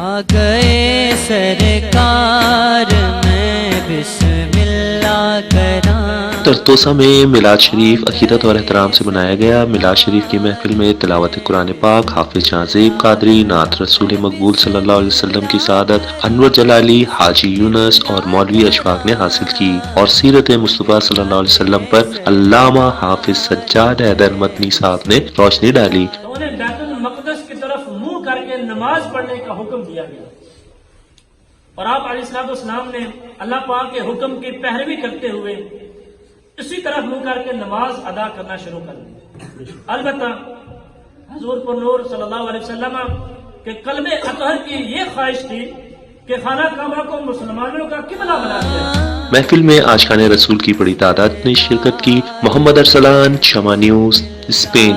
آ گئے سرکار میں بسم اللہ کراں۔ توسا میں میلاد شریف عقیدت اور احترام سے منایا گیا۔ میلاد شریف کی محفل میں تلاوت قرآن پاک، حافظ جہاں قادری، نعت رسول مقبول صلی اللہ علیہ وسلم کی سعادت انور جلالی، حاجی یونس اور مولوی اشفاق نے حاصل کی اور سیرت مصطفیٰ صلی اللہ علیہ وسلم پر علامہ حافظ سجاد حیدر مدنی صاحب نے روشنی ڈالی۔ انہیں بیت المقدس کی طرف منہ کر کے نماز پڑھنے کا حکم دیا گیا اور آپ علیہ الصلوۃ والسلام نے اللہ پاک کے حکم کی پیروی کرتے ہوئے اسی طرف منہ کر کے نماز ادا کرنا شروع کر دی۔ البتہ حضور پر نور صلی اللہ علیہ وسلم کے قلب اطہر کی یہ خواہش تھی کہ خانہ کعبہ کو مسلمانوں کا قبلہ بنا دیا۔ محفل میں عاشقان رسول کی بڑی تعداد نے شرکت کی۔ محمد ارسلان، شمع نیوز، اسپین۔